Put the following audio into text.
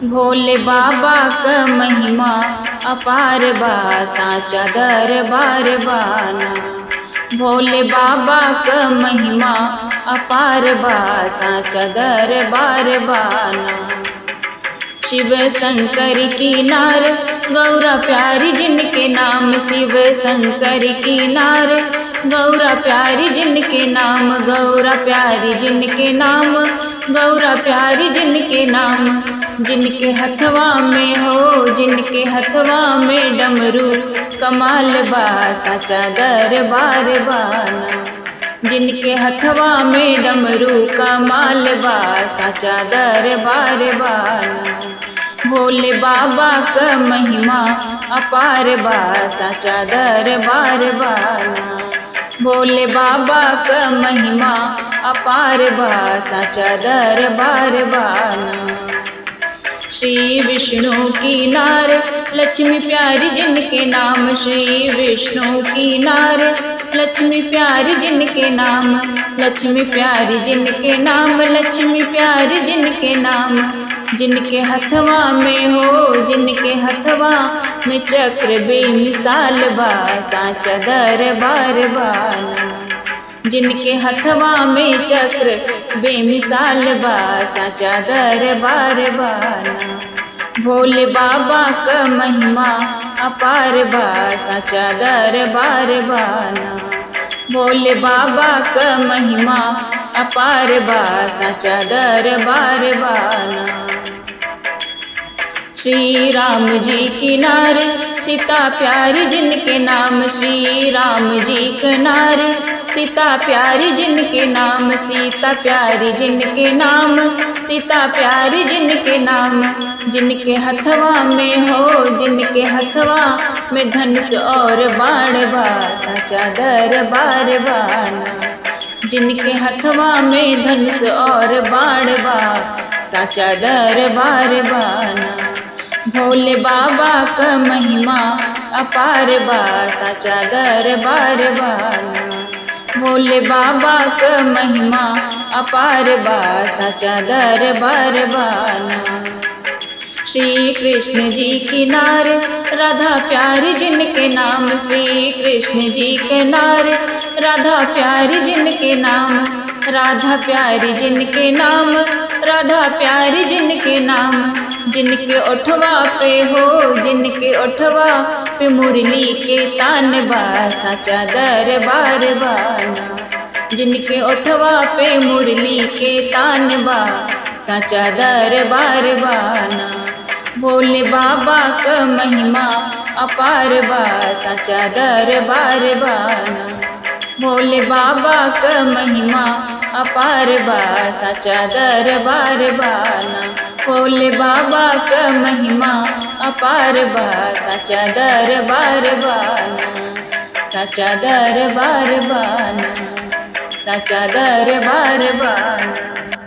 भोले बाबा क महिमा अपार बा, साचा दरबार बाना। भोले बाबा क महिमा अपार बा, साचा दरबार बाना। शिव शंकर की नार गौरा प्यारी जिनके नाम, शिव शंकर की नार गौरा प्यारी जिनके नाम, गौरा प्यारी जिनके नाम, गौरा प्यारी जिनके नाम। जिनके हथवा में हो, जिनके हथवा में डमरू कमाल बा, साचा दरबार बाना। जिनके हथवा में डमरू कमाल बा, साचा दरबार बाना। भोले बाबा क महिमा अपार बा, साचा दरबार बाना। भोले बाबा क महिमा अपार बा, साचा दरबार बाना। श्री विष्णु की नार लक्ष्मी प्यारी जिनके नाम, श्री विष्णु की नार लक्ष्मी प्यारी जिनके नाम, लक्ष्मी प्यारी जिनके नाम, लक्ष्मी प्यारी जिनके नाम। जिनके हथवा में हो, जिनके हथवा में चक्र बेमिसाल बा, साचा दरबार बाना। जिनके हथवा में चक्र बेमिसाल बा, साचा दरबार बाना। भोले बाबा क महिमा अपार बा, साचा दरबार बाना। भोले बाबा क महिमा अपार बा, साचा दरबार बाना। श्री राम जी की नार सीता प्यारी जिनके नाम, श्री राम जी के नार सीता प्यारी जिनके नाम, सीता प्यारी जिनके नाम, सीता प्यारी जिनके नाम। जिनके हथवा में हो, जिनके हथवा में धनुष और बाण बा, साचा दरबार बाना। जिनके हथवा में धनुष और बाण बा, साचा दरबार बाना। भोले बाबा क महिमा अपार बा, साचा दरबार बाना। भोले बाबा क महिमा अपार बा, साचा दरबार बाना। श्री कृष्ण जी की नार राधा प्यारी जिनके नाम, श्री कृष्ण जी के नार राधा प्यारी जिनके नाम, राधा प्यारी जिनके नाम, राधा प्यारी जिनके नाम। जिनके ओठवा पे हो, जिनके ओठवा पे मुरली के तान बा, साचा दरबार बाना। जिनके ओठवा पे मुरली के तान बा, साचा दरबार बाना। भोले बाबा क महिमा अपार बा, साचा दरबार बाना। भोले बाबा क महिमा अपार बा, साचा दरबार बाना। भोले बाबा क महिमा अपार बा, साचा दरबार बाना। साचा दरबार बाना, साचा दरबार बाना।